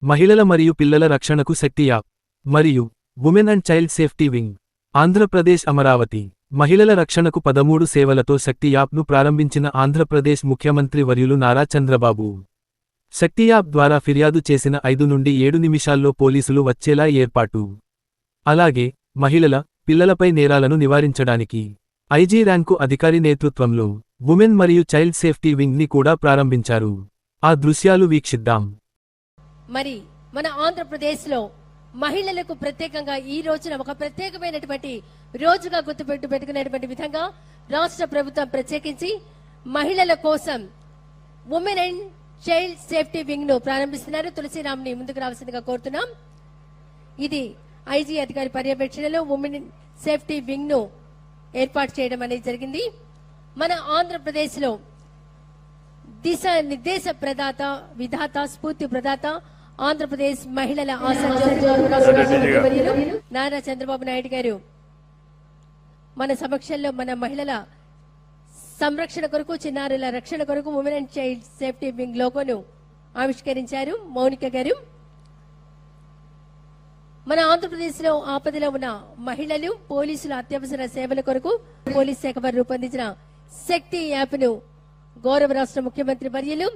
మహిళల మరియు పిల్లల రక్షణకు శక్తి యాప్ మరియు women and child safety wing. Andhra Pradesh Amaravati మహిళల రక్షణకు 13 సేవలతో శక్తి యాప్ను ప్రారంభించిన ఆంధ్రప్రదేశ్ ముఖ్యమంత్రి వర్యులు నారా చంద్రబాబు. శక్తి యాప్ ద్వారా ఫిర్యాదు చేసిన 5 నుండి 7 నిమిషాల్లో పోలీసులు వచ్చేలా ఏర్పాటు. అలాగే మహిళల, పిల్లలపై నేరాలను నివారించడానికి ఐజీ ర్యాంకు అధికారి నేతృత్వంలో ఉమెన్ మరియు చైల్డ్ సేఫ్టీ వింగ్ ని కూడా ప్రారంభించారు. ఆ దృశ్యాలు వీక్షిద్దాం. మరి మన ఆంధ్రప్రదేశ్లో మహిళలకు ప్రత్యేకంగా ఈ రోజున ఒక ప్రత్యేకమైనటువంటి రోజుగా పెట్టుకునేటువంటి విధంగా రాష్ట్ర ప్రభుత్వం ప్రత్యేకించి మహిళల కోసం women and child safety wing ను ప్రారంభిస్తున్నారు. తులసిరామ్ని ముందుకు రావాల్సిందిగా కోరుతున్నాం. ఇది ఐజీ అధికారి పర్యవేక్షణలో ఉమెన్ సేఫ్టీ వింగ్ ను ఏర్పాటు చేయడం అనేది జరిగింది. మన ఆంధ్రప్రదేశ్ లో దిశ నిర్దేశ ప్రదాత, విధాత, స్ఫూర్తి ప్రదాత ఆంధ్రప్రదేశ్ మహిళల నారా చంద్రబాబు నాయుడు గారు మన సమక్షంలో మన మహిళల సంరక్షణ కొరకు, చిన్నారుల రక్షణ కొరకు women and child safety wing లోగోను ఆవిష్కరించారు. మౌనిక గారు మన ఆంధ్రప్రదేశ్ లో ఆపదలో ఉన్న మహిళలు, పోలీసుల అత్యవసర సేవల కొరకు పోలీస్ శాఖ వారు రూపొందించిన శక్తి యాప్ ను గౌరవ రాష్ట్ర ముఖ్యమంత్రి వర్యులు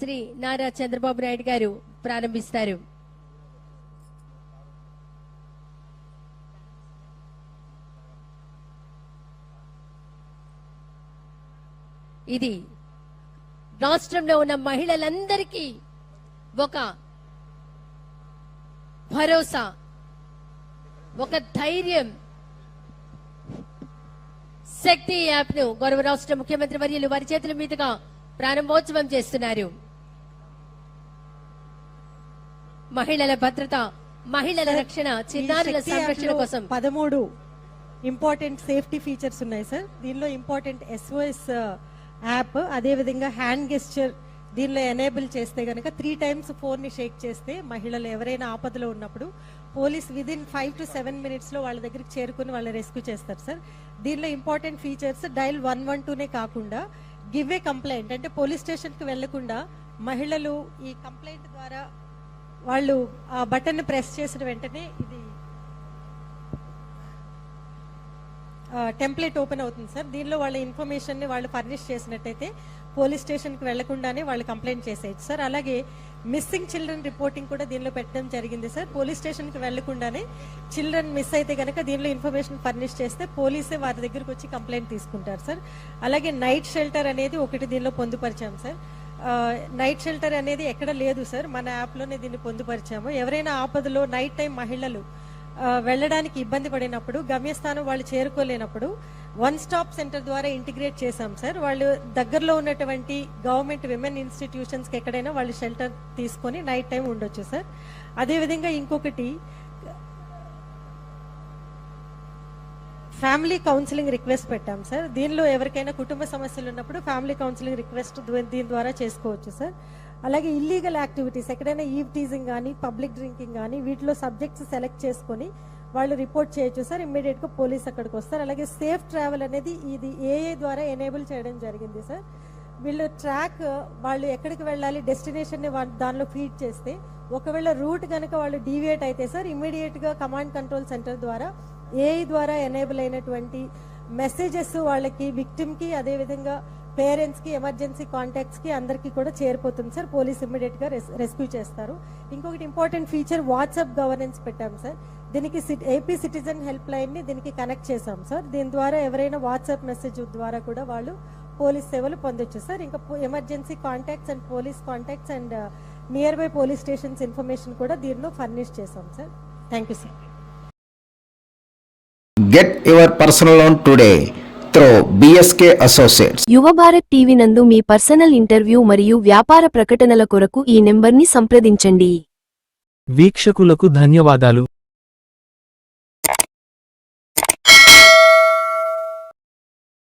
శ్రీ నారా చంద్రబాబు నాయుడు గారు ప్రారంభిస్తారు. ఇది రాష్ట్రంలో ఉన్న మహిళలందరికీ ఒక భరోసా, ఒక ధైర్యం. శక్తి యాప్ ను గౌరవ రాష్ట్ర ముఖ్యమంత్రి వర్యులు వారి చేతుల మీదుగా ప్రారంభోత్సవం చేస్తున్నారు. మహిళల భద్రత, మహిళల రక్షణ, చిన్నారుల సంరక్షణ కోసం 13 ఇంపార్టెంట్ సేఫ్టీ ఫీచర్స్ ఉన్నాయి సార్. దీనిలో ఇంపార్టెంట్ SOS యాప్, అదే విధంగా హ్యాండ్ గెస్చర్ దీనిలో ఎనేబుల్ చేస్తే గనక 3 times ఫోన్ ని షేక్ చేస్తే మహిళలు ఎవరైనా ఆపదలో ఉన్నప్పుడు పోలీస్ విదిన్ 5 to 7 minutes లో వాళ్ళ దగ్గరికి చేరుకుని వాళ్ళని రెస్క్యూ చేస్తారు సార్. దీనిలో ఇంపార్టెంట్ ఫీచర్స్ డైల్ 112నే కాకుండా గివ్ ఏ కంప్లైంట్, అంటే పోలీస్ స్టేషన్ కి వెళ్లకుండా మహిళలు ఈ కంప్లైంట్ ద్వారా వాళ్ళు ఆ బటన్ ని ప్రెస్ చేసిన వెంటనే ఇది టెంప్లెట్ ఓపెన్ అవుతుంది సార్. దీనిలో వాళ్ళ ఇన్ఫర్మేషన్ ని వాళ్ళు ఫర్నిష్ చేసినట్టయితే పోలీస్ స్టేషన్ కి వెళ్లకుండానే వాళ్ళు కంప్లైంట్ చేసేయచ్చు సార్. అలాగే మిస్సింగ్ చిల్డ్రన్ రిపోర్టింగ్ కూడా దీనిలో పెట్టడం జరిగింది సార్. పోలీస్ స్టేషన్ కి వెళ్లకుండానే చిల్డ్రన్ మిస్ అయితే కనుక దీనిలో ఇన్ఫర్మేషన్ ఫర్నిష్ చేస్తే పోలీసే వారి దగ్గరకు వచ్చి కంప్లైంట్ తీసుకుంటారు సార్. అలాగే నైట్ షెల్టర్ అనేది ఒకటి దీనిలో పొందుపరిచాం సార్. నైట్ షెల్టర్ అనేది ఎక్కడ లేదు సార్, మన యాప్లోనే దీన్ని పొందుపరిచాము. ఎవరైనా ఆపదలో నైట్ టైం మహిళలు వెళ్ళడానికి ఇబ్బంది పడినప్పుడు, గమ్యస్థానం వాళ్ళు చేరుకోలేనప్పుడు 1 stop సెంటర్ ద్వారా ఇంటిగ్రేట్ చేశాం సార్. వాళ్ళు దగ్గరలో ఉన్నటువంటి గవర్నమెంట్ విమెన్ ఇన్స్టిట్యూషన్స్ కి ఎక్కడైనా వాళ్ళు షెల్టర్ తీసుకొని నైట్ టైం ఉండొచ్చు సార్. అదేవిధంగా ఇంకొకటి ఫ్యామిలీ కౌన్సిలింగ్ రిక్వెస్ట్ పెట్టాం సార్. దీనిలో ఎవరికైనా కుటుంబ సమస్యలు ఉన్నప్పుడు ఫ్యామిలీ కౌన్సిలింగ్ రిక్వెస్ట్ దీని ద్వారా చేసుకోవచ్చు సార్. అలాగే ఇల్లీగల్ యాక్టివిటీస్, ఎక్కడైనా ఈవ్ టీజింగ్ కానీ, పబ్లిక్ డ్రింకింగ్ కానీ, వీటిలో సబ్జెక్ట్స్ సెలెక్ట్ చేసుకొని వాళ్ళు రిపోర్ట్ చేయొచ్చు సార్. ఇమ్మీడియట్ గా పోలీస్ అక్కడికి వస్తారు. అలాగే సేఫ్ ట్రావెల్ అనేది ఇది AA ద్వారా ఎనేబుల్ చేయడం జరిగింది సార్. వీళ్ళు ట్రాక్, వాళ్ళు ఎక్కడికి వెళ్ళాలి డెస్టినేషన్ ని దానిలో ఫీడ్ చేస్తే ఒకవేళ రూట్ కనుక వాళ్ళు డీవియేట్ అయితే సార్ ఇమ్మీడియట్ గా కమాండ్ కంట్రోల్ సెంటర్ ద్వారా AI ద్వారా ఎనేబుల్ అయినటువంటి మెసేజెస్ వాళ్ళకి, విక్టిమ్ కి, అదే విధంగా పేరెంట్స్ కి, ఎమర్జెన్సీ కాంటాక్ట్స్ కి అందరికి కూడా చేరిపోతుంది సార్. పోలీస్ ఇమ్మీడియట్ గా రెస్క్యూ చేస్తారు. ఇంకొకటి ఇంపార్టెంట్ ఫీచర్ వాట్సాప్ గవర్నెన్స్ పెట్టాం సార్. దీనికి AP సిటిజన్ హెల్ప్ లైన్ ని దీనికి కనెక్ట్ చేశాం సార్. దీని ద్వారా ఎవరైనా వాట్సాప్ మెసేజ్ ద్వారా కూడా వాళ్ళు పోలీస్ సేవలు పొందొచ్చు సార్. ఇంకా emergency contacts and police contacts and near by police stations information కూడా దీనిలో ఫర్నిష్ చేశాం sir. Thank you sir. Get your personal loan today through BSK Associates. యువ భారత్ టీవీ నందు మీ పర్సనల్ ఇంటర్వ్యూ మరియు వ్యాపార ప్రకటనల కొరకు ఈ నెంబర్ని సంప్రదించండి. వీక్షకులకు ధన్యవాదాలు.